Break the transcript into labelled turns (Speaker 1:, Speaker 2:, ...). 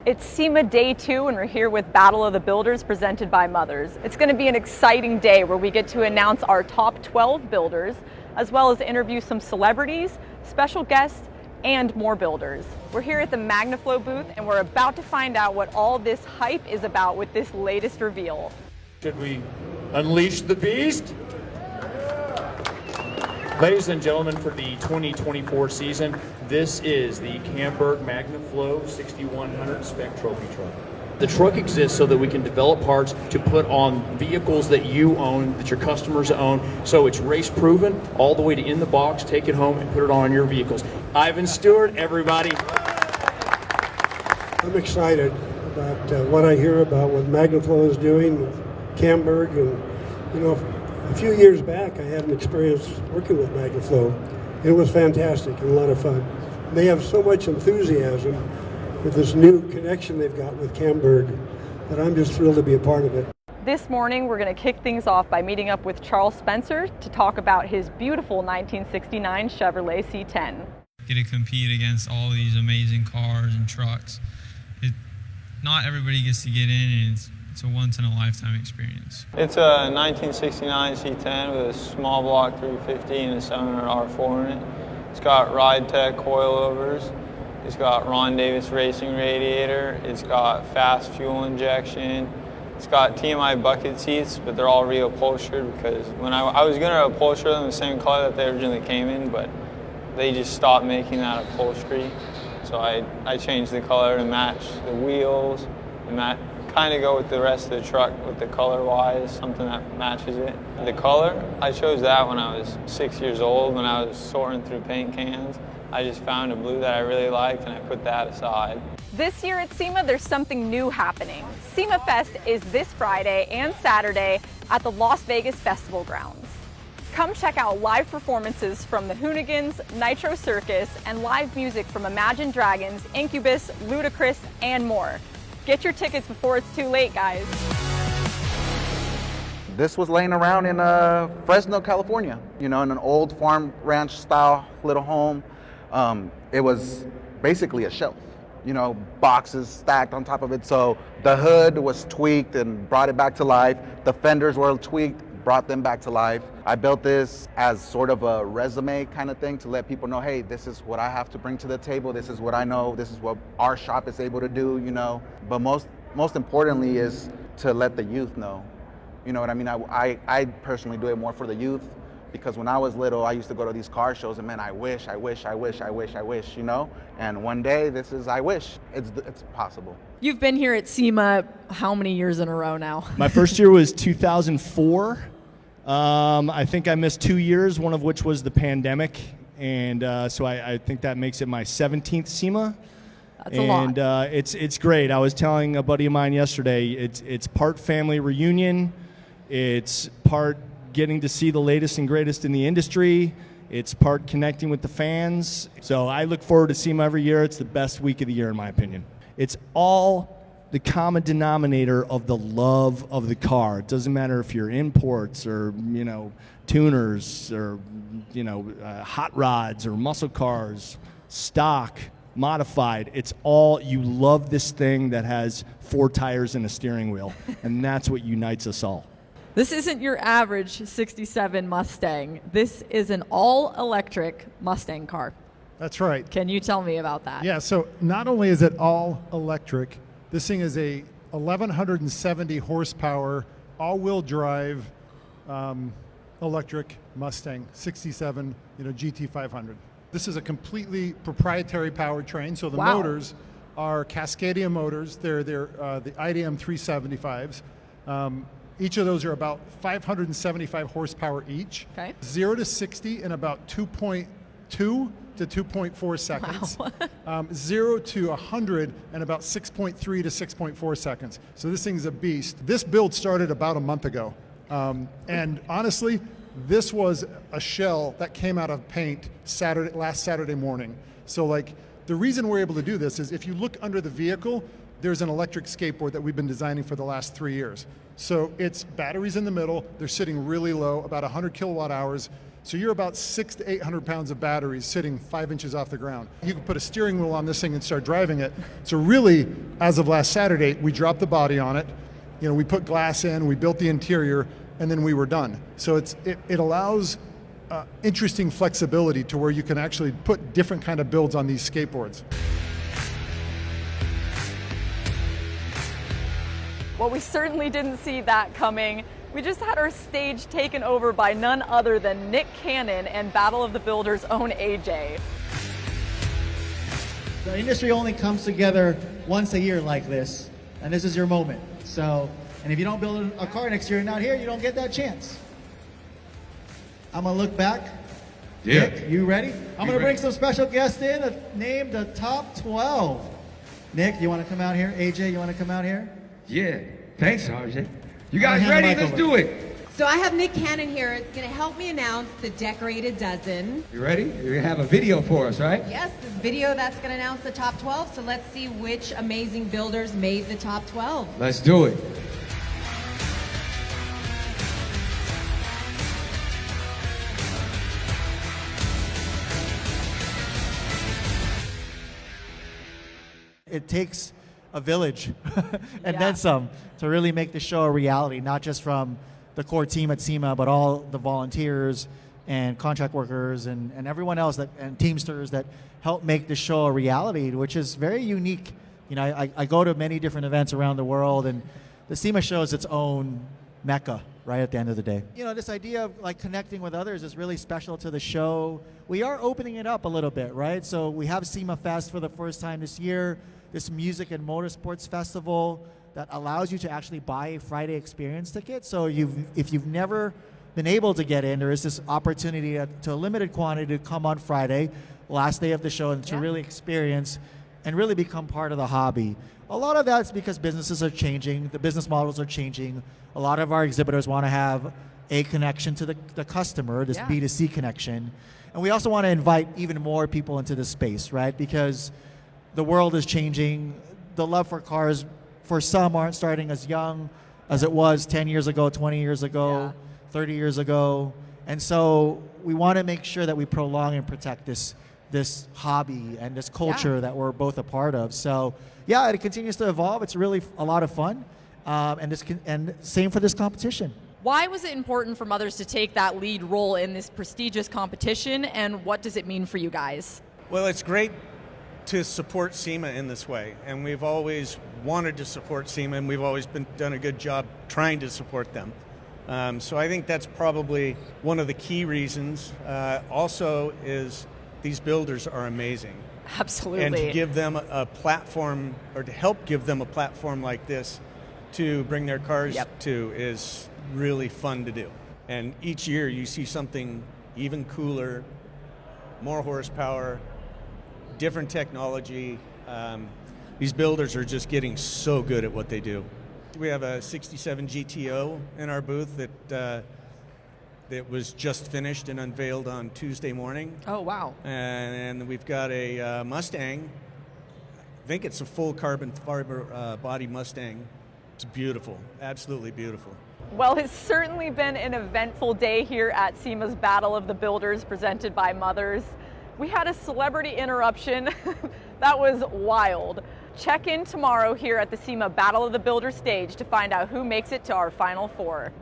Speaker 1: It's SEMA Day 2 and we're here with Battle of the Builders presented by Mothers. It's going to be an exciting day where we get to announce our top 12 builders, as well as interview some celebrities, special guests, and more builders. We're here at the MagnaFlow booth and we're about to find out what all this hype is about with this latest reveal.
Speaker 2: Should we unleash the beast? Ladies and gentlemen, for the 2024 season, this is the Camberg MagnaFlow 6100 Spec Trophy Truck. The truck exists so that we can develop parts to put on vehicles that you own, that your customers own, so it's race proven all the way to in the box, take it home and put it on your vehicles. Ivan Stewart, everybody.
Speaker 3: I'm excited about what I hear about what MagnaFlow is doing with Camberg, and you know, a few years back, I had an experience working with MagnaFlow. It was fantastic and a lot of fun. They have so much enthusiasm with this new connection they've got with Camberg that I'm just thrilled to be a part of it.
Speaker 1: This morning, we're going to kick things off by meeting up with Charles Spencer to talk about his beautiful 1969 Chevrolet C10.
Speaker 4: Get to compete against all these amazing cars and trucks. Not everybody gets to get in, and it's a once-in-a-lifetime experience.
Speaker 5: It's a 1969 C10 with a small block 350 and a 700 R4 in it. It's got Ride Tech coilovers. It's got Ron Davis racing radiator. It's got fast fuel injection. It's got TMI bucket seats, but they're all reupholstered because when I was going to upholster them the same color that they originally came in, but they just stopped making that upholstery. So I changed the color to match the wheels and kind of go with the rest of the truck with the color-wise, something that matches it. The color, I chose that when I was 6 years old, when I was sorting through paint cans. I just found a blue that I really liked and I put that aside.
Speaker 1: This year at SEMA, there's something new happening. SEMA Fest is this Friday and Saturday at the Las Vegas Festival Grounds. Come check out live performances from the Hoonigans, Nitro Circus, and live music from Imagine Dragons, Incubus, Ludacris, and more. Get your tickets before it's too late, guys.
Speaker 6: This was laying around in Fresno, California, you know, in an old farm ranch style little home. It was basically a shelf, you know, boxes stacked on top of it. So the hood was tweaked and brought it back to life. The fenders were tweaked, brought them back to life. I built this as sort of a resume kind of thing to let people know, hey, this is what I have to bring to the table. This is what I know. This is what our shop is able to do, you know. But most importantly is to let the youth know. You know what I mean? I personally do it more for the youth because when I was little, I used to go to these car shows and man, I wish, you know? And one day I wish. It's possible.
Speaker 7: You've been here at SEMA how many years in a row now?
Speaker 8: My first year was 2004. I think I missed 2 years, one of which was the pandemic. And so I think that makes it my 17th SEMA.
Speaker 7: That's a lot.
Speaker 8: And it's great. I was telling a buddy of mine yesterday, it's part family reunion. It's part getting to see the latest and greatest in the industry. It's part connecting with the fans. So I look forward to SEMA every year. It's the best week of the year, in my opinion. It's all the common denominator of the love of the car. It doesn't matter if you're imports or, you know, tuners or, you know, hot rods or muscle cars, stock, modified. It's all, you love this thing that has 4 tires and a steering wheel. And that's what unites us all.
Speaker 7: This isn't your average 67 Mustang. This is an all-electric Mustang car.
Speaker 9: That's right.
Speaker 7: Can you tell me about that?
Speaker 9: Yeah, so not only is it all electric, this thing is a 1,170 horsepower, all-wheel drive electric Mustang 67, you know, GT500. This is a completely proprietary powertrain, so the motors are Cascadia motors. They're the IDM 375s. Each of those are about 575 horsepower each.
Speaker 7: Okay.
Speaker 9: 0 to 60 in about 2.2 to 2.4 seconds.
Speaker 7: Wow.
Speaker 9: 0 to 100 in about 6.3 to 6.4 seconds. So this thing's a beast. This build started about a month ago. And honestly, this was a shell that came out of paint last Saturday morning. So like the reason we're able to do this is if you look under the vehicle, there's an electric skateboard that we've been designing for the last 3 years. So it's batteries in the middle, they're sitting really low, about 100 kilowatt hours. So you're about 600 to 800 pounds of batteries sitting 5 inches off the ground. You can put a steering wheel on this thing and start driving it. So really, as of last Saturday, we dropped the body on it. You know, we put glass in, we built the interior, and then we were done. So it allows interesting flexibility to where you can actually put different kind of builds on these skateboards.
Speaker 1: Well, we certainly didn't see that coming. We just had our stage taken over by none other than Nick Cannon and Battle of the Builders' own AJ.
Speaker 10: The industry only comes together once a year like this, and this is your moment. So, and if you don't build a car next year and not here, you don't get that chance. I'm gonna look back.
Speaker 11: Yeah.
Speaker 10: Nick, you ready? I'm gonna bring some special guests in, name the top 12. Nick, you wanna come out here? AJ, you wanna come out here?
Speaker 11: Yeah. Thanks, RJ. You guys ready? Let's do it.
Speaker 12: So I have Nick Cannon here. It's going to help me announce the decorated dozen.
Speaker 11: You ready? You have a video for us, right?
Speaker 12: Yes, the video that's going to announce the top 12. So let's see which amazing builders made the top 12.
Speaker 11: Let's do it.
Speaker 10: It takes a village and then some to really make the show a reality, not just from the core team at SEMA, but all the volunteers and contract workers and everyone else and Teamsters that help make the show a reality, which is very unique. You know, I go to many different events around the world, and the SEMA show is its own mecca, right at the end of the day. You know, this idea of like connecting with others is really special to the show. We are opening it up a little bit, right? So we have SEMA Fest for the first time this year, this music and motorsports festival that allows you to actually buy a Friday experience ticket. So if you've never been able to get in, there is this opportunity to a limited quantity to come on Friday, last day of the show, and to really experience and really become part of the hobby. A lot of that's because businesses are changing, the business models are changing. A lot of our exhibitors want to have a connection to the customer, this B2C connection. And we also want to invite even more people into this space, right? Because the world is changing. The love for cars, for some, aren't starting as young as it was 10 years ago, 20 years ago, 30 years ago. And so we want to make sure that we prolong and protect this hobby and this culture that we're both a part of. So yeah, it continues to evolve. It's really a lot of fun. And same for this competition.
Speaker 7: Why was it important for mothers to take that lead role in this prestigious competition, and what does it mean for you guys?
Speaker 13: Well, it's great to support SEMA in this way, and we've always wanted to support SEMA, and we've always done a good job trying to support them. So I think that's probably one of the key reasons. Also is these builders are amazing.
Speaker 7: Absolutely.
Speaker 13: And to give them a platform, or to help give them a platform like this to bring their cars to, is really fun to do. And each year you see something even cooler, more horsepower, different technology. These builders are just getting so good at what they do. We have a 67 GTO in our booth that was just finished and unveiled on Tuesday morning.
Speaker 7: Oh, wow.
Speaker 13: And we've got a Mustang. I think it's a full carbon fiber body Mustang. It's beautiful, absolutely beautiful.
Speaker 1: Well, it's certainly been an eventful day here at SEMA's Battle of the Builders presented by Mothers. We had a celebrity interruption that was wild. Check in tomorrow here at the SEMA Battle of the Builders stage to find out who makes it to our Final Four.